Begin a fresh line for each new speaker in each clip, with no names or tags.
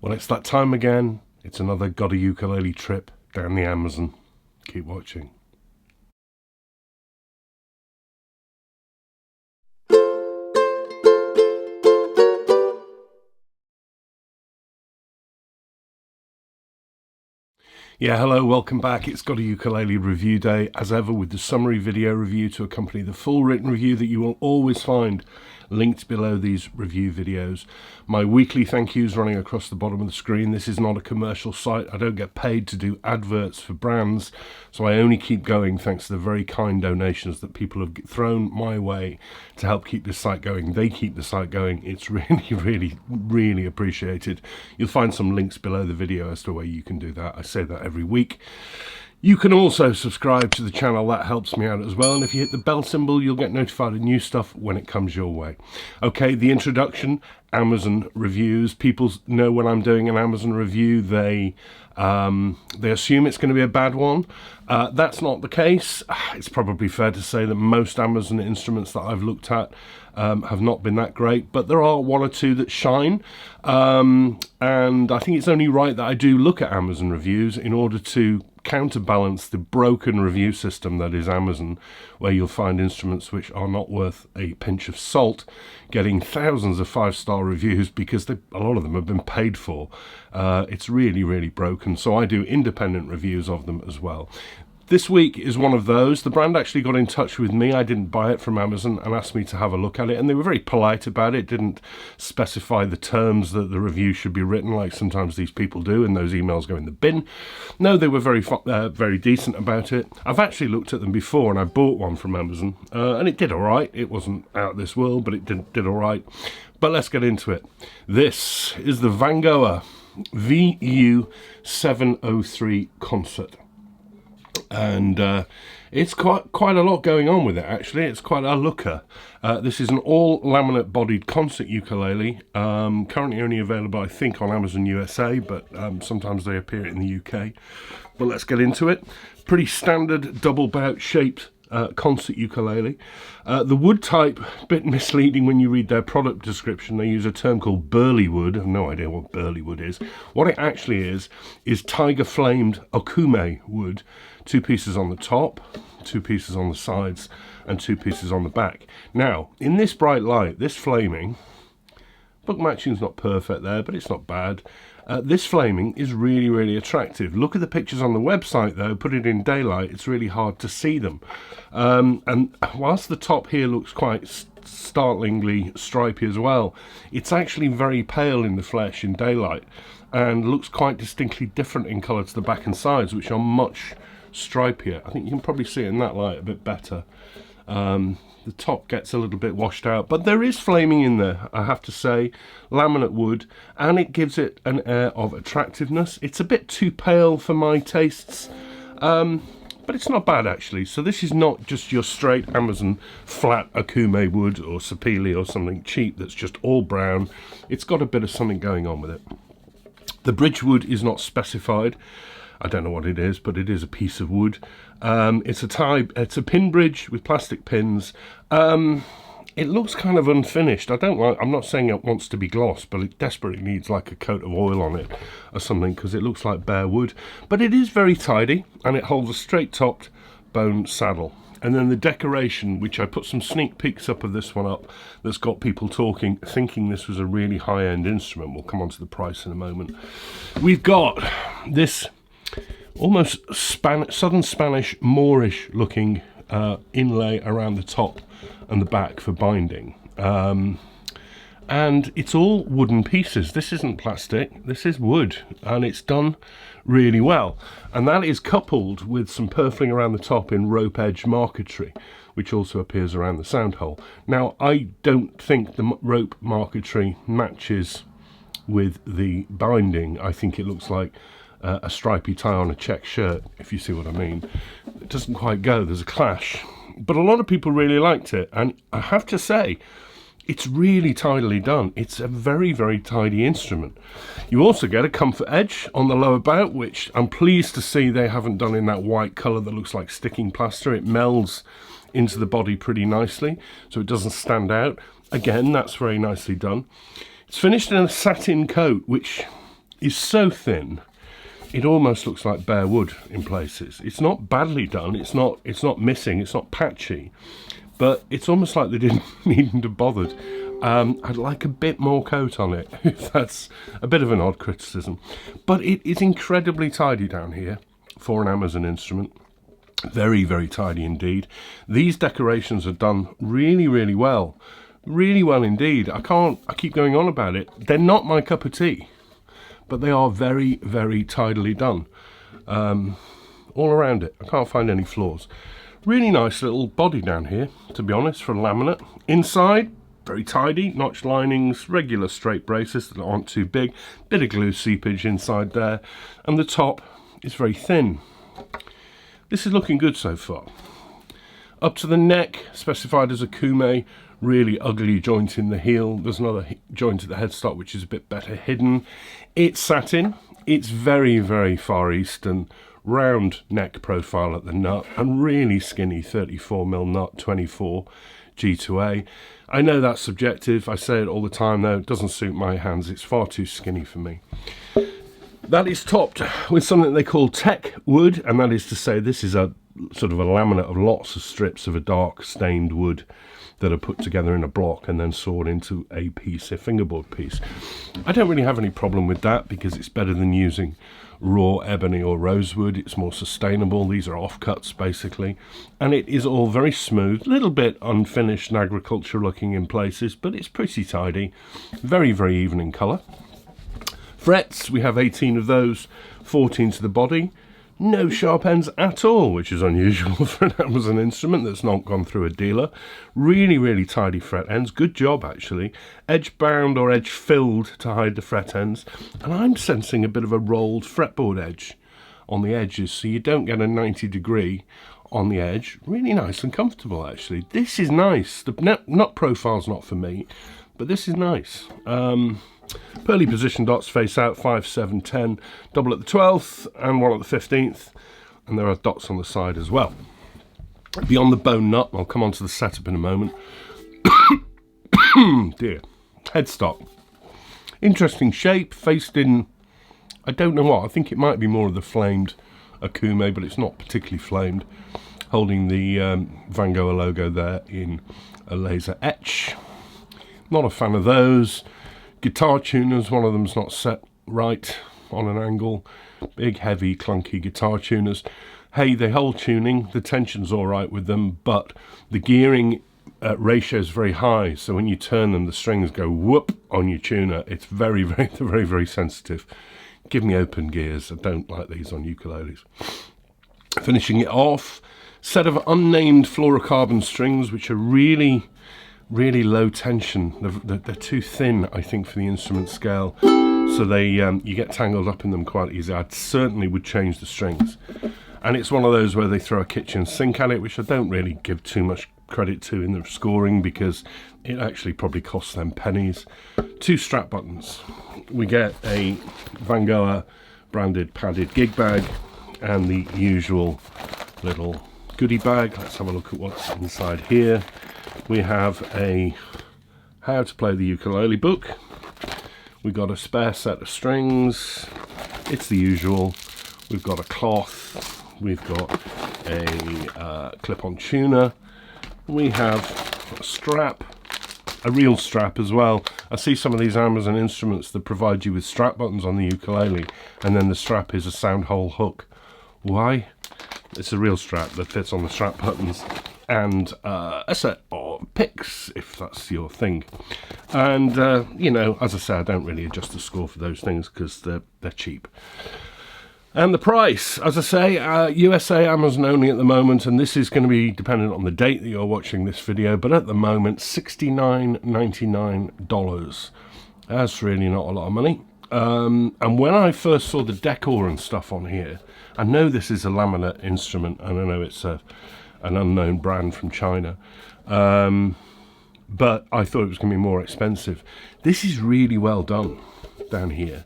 Well, it's that time again. It's another GotAUkulele trip down the Amazon. Keep watching. Yeah, hello, welcome back. It's GotAUkulele review day, as ever, with the summary video review to accompany the full written review that you will always find linked below these review videos. My weekly thank yous running across the bottom of the screen. This is not a commercial site. I don't get paid to do adverts for brands, so I only keep going thanks to the very kind donations that people have thrown my way to help keep this site going. They keep the site going. It's really appreciated. You'll find some links below the video as to where you can do that. I say that every week. You can also subscribe to the channel, that helps me out as well, and if you hit the bell symbol you'll get notified of new stuff when it comes your way. Okay, the introduction, Amazon reviews. People know when I'm doing an Amazon review, they assume it's going to be a bad one. That's not the case. It's probably fair to say that most Amazon instruments that I've looked at have not been that great, but there are one or two that shine, and I think it's only right that I do look at Amazon reviews in order to counterbalance the broken review system that is Amazon, where you'll find instruments which are not worth a pinch of salt getting thousands of 5-star reviews because a lot of them have been paid for. It's really broken, so I do independent reviews of them as well. This week is one of those. The brand actually got in touch with me. I didn't buy it from Amazon, and asked me to have a look at it, and they were very polite about it. Didn't specify the terms that the review should be written like sometimes these people do, and those emails go in the bin. No, they were very decent about it. I've actually looked at them before, and I bought one from Amazon, and it did all right. It wasn't out of this world, but it did all right. But let's get into it. This is the Vangoa VU703 concert. And it's quite a lot going on with it, actually. It's quite a looker. This is an all laminate bodied concert ukulele, currently only available I think on Amazon USA, but sometimes they appear in the UK. But let's get into it. Pretty standard double bout shaped concert ukulele. The wood type, a bit misleading when you read their product description. They use a term called burley wood. I have no idea what burley wood is. What it actually is tiger flamed okume wood. 2 pieces on the top, 2 pieces on the sides, and 2 pieces on the back. Now, in this bright light, this flaming, book matching's not perfect there, but it's not bad. This flaming is really attractive. Look at the pictures on the website though, put it in daylight, it's really hard to see them. And whilst the top here looks quite startlingly stripy as well, it's actually very pale in the flesh in daylight, and looks quite distinctly different in colour to the back and sides, which are much stripier. I think you can probably see it in that light a bit better. The top gets a little bit washed out, but there is flaming in there, I have to say. Laminate wood, and it gives it an air of attractiveness. It's a bit too pale for my tastes, but it's not bad actually. So this is not just your straight Amazon flat okume wood or sapele or something cheap that's just all brown. It's got a bit of something going on with it. The bridge wood is not specified. I don't know what it is, but it is a piece of wood. It's a pin bridge with plastic pins. It looks kind of unfinished. I'm not saying it wants to be gloss, but it desperately needs like a coat of oil on it or something, because it looks like bare wood. But it is very tidy, and it holds a straight topped bone saddle. And then the decoration, which I put some sneak peeks up of this one up, that's got people talking, thinking this was a really high-end instrument. We'll come on to the price in a moment. We've got this almost southern Spanish Moorish looking inlay around the top and the back for binding, and it's all wooden pieces. This isn't plastic, this is wood, and it's done really well, and that is coupled with some purfling around the top in rope edge marquetry, which also appears around the sound hole. Now, I don't think the rope marquetry matches with the binding. I think it looks like a stripy tie on a check shirt, if you see what I mean. It doesn't quite go, there's a clash. But a lot of people really liked it, and I have to say, it's really tidily done. It's a very tidy instrument. You also get a comfort edge on the lower bout, which I'm pleased to see they haven't done in that white colour that looks like sticking plaster. It melds into the body pretty nicely, so it doesn't stand out. Again, that's very nicely done. It's finished in a satin coat, which is so thin, it almost looks like bare wood in places. It's not badly done, it's not missing, it's not patchy, but it's almost like they didn't even have bothered. I'd like a bit more coat on it, if that's a bit of an odd criticism. But it is incredibly tidy down here for an Amazon instrument. Very, very tidy indeed. These decorations are done really, really well. Really well indeed. I keep going on about it. They're not my cup of tea, but they are very, very tidily done. All around it. I can't find any flaws. Really nice little body down here, to be honest, for a laminate. Inside, very tidy. Notch linings, regular straight braces that aren't too big. Bit of glue seepage inside there. And the top is very thin. This is looking good so far. Up to the neck, specified as a kume. Really ugly joint in the heel. There's another joint at the headstock which is a bit better hidden. It's satin. It's very, very Far Eastern. Round neck profile at the nut and really skinny 34mm nut, 24 G2A. I know that's subjective. I say it all the time though. It doesn't suit my hands. It's far too skinny for me. That is topped with something they call tech wood, and that is to say this is a sort of a laminate of lots of strips of a dark stained wood that are put together in a block and then sawed into a piece, a fingerboard piece. I don't really have any problem with that because it's better than using raw ebony or rosewood. It's more sustainable. These are offcuts basically, and it is all very smooth, a little bit unfinished and agriculture looking in places, but it's pretty tidy. Very, very even in colour. Frets, we have 18 of those, 14 to the body. No sharp ends at all, which is unusual for an Amazon instrument that's not gone through a dealer. Really, really tidy fret ends. Good job, actually. Edge bound or edge filled to hide the fret ends. And I'm sensing a bit of a rolled fretboard edge on the edges, so you don't get a 90-degree on the edge. Really nice and comfortable, actually. This is nice. The nut profile's not for me, but this is nice. Pearly position dots face out, 5, 7, 10, double at the 12th and one at the 15th, and there are dots on the side as well. Beyond the bone nut, I'll come on to the setup in a moment. Dear. Headstock. Interesting shape, faced in, I don't know what, I think it might be more of the flamed akume, but it's not particularly flamed. Holding the Vangoa logo there in a laser etch. Not a fan of those. Guitar tuners, one of them's not set right on an angle. Big, heavy, clunky guitar tuners. Hey, they hold tuning. The tension's all right with them, but the gearing ratio is very high. So when you turn them, the strings go whoop on your tuner. It's very, very, very, very sensitive. Give me open gears. I don't like these on ukuleles. Finishing it off, set of unnamed fluorocarbon strings, which are really low tension. They're too thin, I think, for the instrument scale, so they you get tangled up in them quite easily. I certainly would change the strings, and it's one of those where they throw a kitchen sink at it, which I don't really give too much credit to in the scoring because it actually probably costs them pennies. 2 strap buttons. We get a Vangoa branded padded gig bag and the usual little goodie bag. Let's have a look at what's inside here. We have a how to play the ukulele book. We've got a spare set of strings. It's the usual. We've got a cloth. We've got a clip-on tuner. We have a strap, a real strap as well. I see some of these Amazon instruments that provide you with strap buttons on the ukulele, and then the strap is a sound hole hook. Why? It's a real strap that fits on the strap buttons, and a set of picks, if that's your thing. And, you know, as I say, I don't really adjust the score for those things because they're cheap. And the price, as I say, USA, Amazon only at the moment, and this is going to be dependent on the date that you're watching this video, but at the moment, $69.99. That's really not a lot of money. And when I first saw the decor and stuff on here, I know this is a laminate instrument, and I know it's an unknown brand from China, but I thought it was going to be more expensive. This is really well done down here.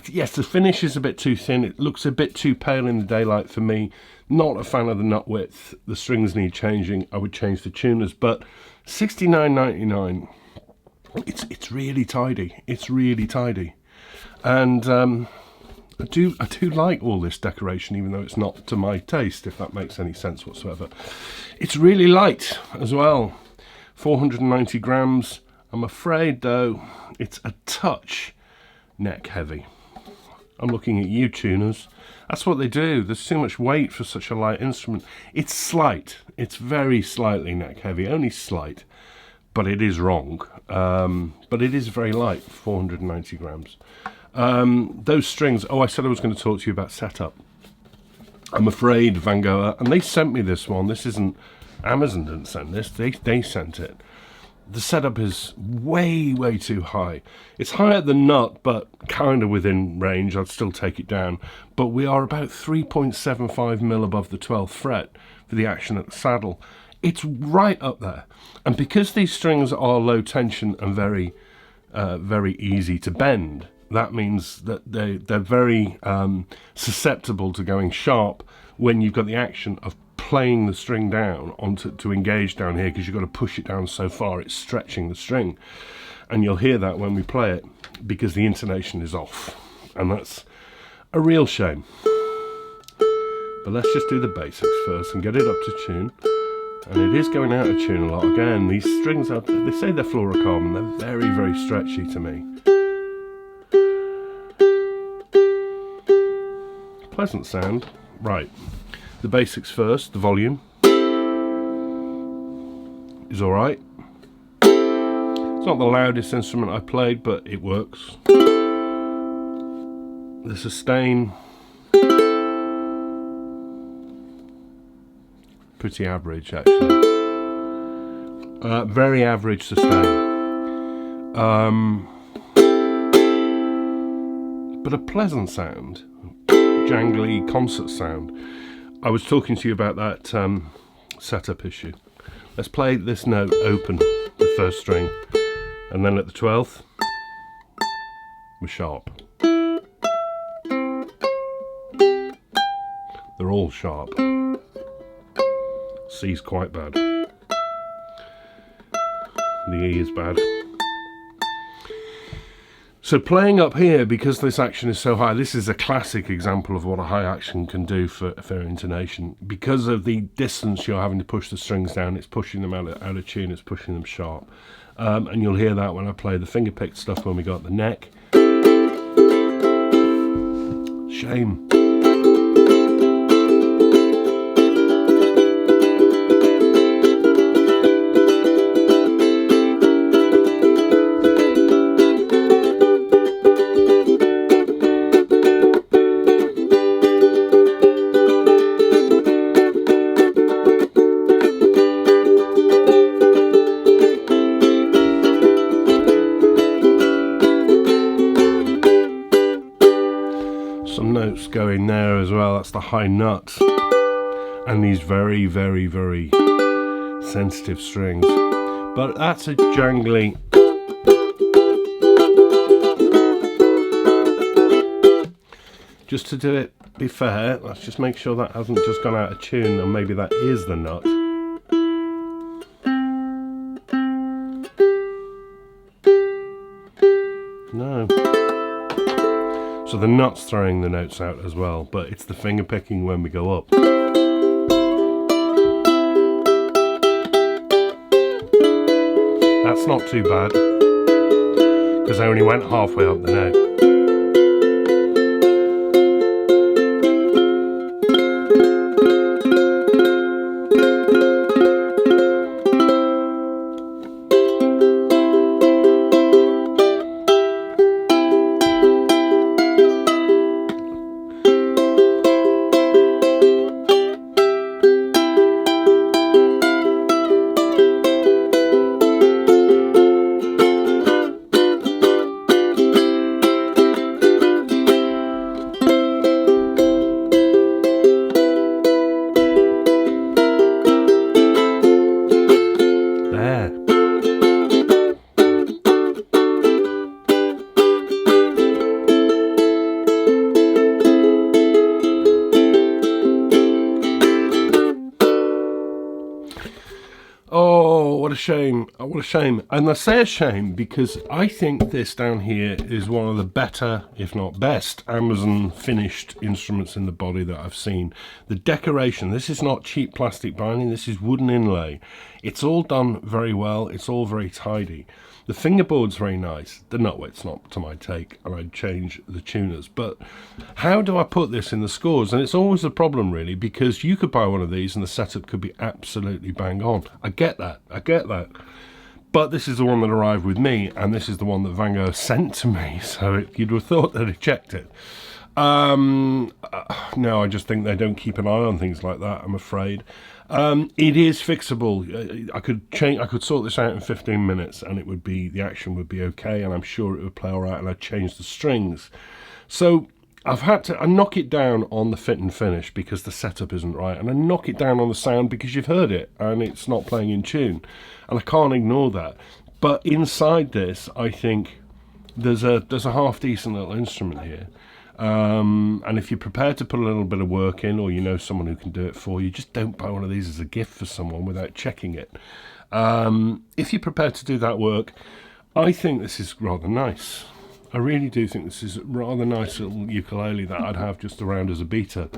Yes, the finish is a bit too thin. It looks a bit too pale in the daylight for me. Not a fan of the nut width. The strings need changing. I would change the tuners, but $69.99. It's really tidy. It's really tidy. And I do like all this decoration, even though it's not to my taste, if that makes any sense whatsoever. It's really light as well, 490 grams. I'm afraid, though, it's a touch neck heavy. I'm looking at you tuners. That's what they do. There's too much weight for such a light instrument. It's slight. It's very slightly neck heavy, only slight, but it is wrong. But it is very light, 490 grams. Those strings, I said I was going to talk to you about setup. I'm afraid Vangoa, and they sent me this one. This isn't, Amazon didn't send this, they sent it. The setup is way too high. It's high at the nut, but kind of within range. I'd still take it down. But we are about 3.75 mil above the 12th fret for the action at the saddle. It's right up there. And because these strings are low tension and very easy to bend, that means that they're very susceptible to going sharp when you've got the action of playing the string down to engage down here, because you've got to push it down so far it's stretching the string, and you'll hear that when we play it because the intonation is off, and that's a real shame. But let's just do the basics first and get it up to tune. And it is going out of tune a lot. Again, these strings are, they say they're fluorocarbon, they're very stretchy to me. Pleasant sound. Right, the basics first. The volume is alright. It's not the loudest instrument I played, but it works. The sustain, pretty average actually. Very average sustain. But a pleasant sound. Jangly concert sound. I was talking to you about that setup issue. Let's play this note open, the first string, and then at the 12th we're sharp. They're all sharp. C's quite bad. The E is bad. So playing up here, because this action is so high, this is a classic example of what a high action can do for intonation. Because of the distance you're having to push the strings down, it's pushing them out of tune, it's pushing them sharp. And you'll hear that when I play the finger-picked stuff when we got the neck. Shame. Some notes going there as well. That's the high nut and these very sensitive strings, but that's a jangly. Just to do it, be fair, let's just make sure that hasn't just gone out of tune, and maybe that is the nut. No. So the nut's throwing the notes out as well, but it's the finger picking when we go up. That's not too bad, because I only went halfway up the note. shame. What a shame. And I say a shame because I think this down here is one of the better, if not best, Amazon finished instruments in the body that I've seen. The decoration, this is not cheap plastic binding, this is wooden inlay. It's all done very well, it's all very tidy. The fingerboard's very nice. The nutwit's not to my take, and I'd change the tuners. But how do I put this in the scores? And it's always a problem, really, because you could buy one of these and the setup could be absolutely bang on. I get that. But this is the one that arrived with me, and this is the one that Vangoa sent to me, so you'd have thought they'd have checked it. No, I just think they don't keep an eye on things like that, I'm afraid. It is fixable. I could sort this out in 15 minutes and the action would be okay, and I'm sure it would play all right, and I'd change the strings. So I knock it down on the fit and finish because the setup isn't right, and I knock it down on the sound because you've heard it and it's not playing in tune, and I can't ignore that. But inside this, I think there's a half decent little instrument here. And if you're prepared to put a little bit of work in, or you know someone who can do it for you, just don't buy one of these as a gift for someone without checking it. If you're prepared to do that work, I think this is rather nice. I really do think this is a rather nice little ukulele that I'd have just around as a beta,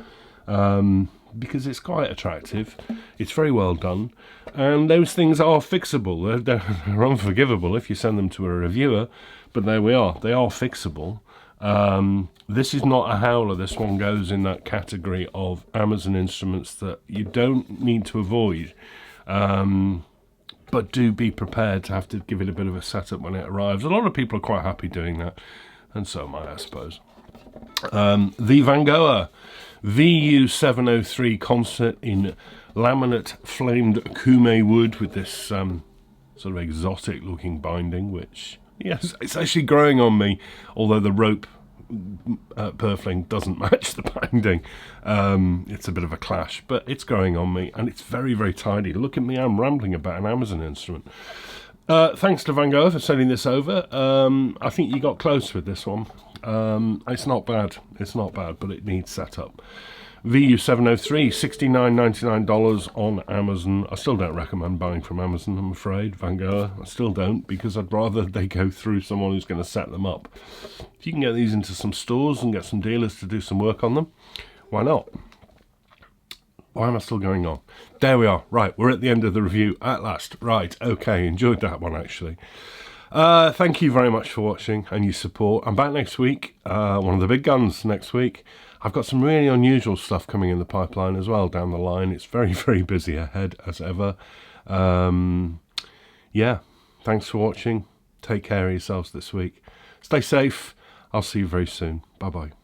because it's quite attractive, it's very well done, and those things are fixable. They're unforgivable if you send them to a reviewer, but there we are, they are fixable. This is not a howler. This one goes in that category of Amazon instruments that you don't need to avoid, but do be prepared to have to give it a bit of a setup when it arrives. A lot of people are quite happy doing that, and so am I suppose. The Vangoa VU703 concert in laminate flamed kume wood with this sort of exotic looking binding, which, yes, it's actually growing on me, although the rope purfling doesn't match the binding. It's a bit of a clash, but it's growing on me, and it's very, very tidy. Look at me, I'm rambling about an Amazon instrument. Thanks to Vangoa for sending this over. I think you got close with this one. It's not bad, but it needs setup. VU703, $69.99 on Amazon. I still don't recommend buying from Amazon, I'm afraid, Vangoa. I still don't, because I'd rather they go through someone who's going to set them up. If you can get these into some stores and get some dealers to do some work on them, why not? Why am I still going on? There we are. Right, we're at the end of the review at last. Right, okay, enjoyed that one, actually. Thank you very much for watching and your support. I'm back next week, one of the big guns next week. I've got some really unusual stuff coming in the pipeline as well down the line. It's very, very busy ahead as ever. Yeah, thanks for watching. Take care of yourselves this week. Stay safe. I'll see you very soon. Bye-bye.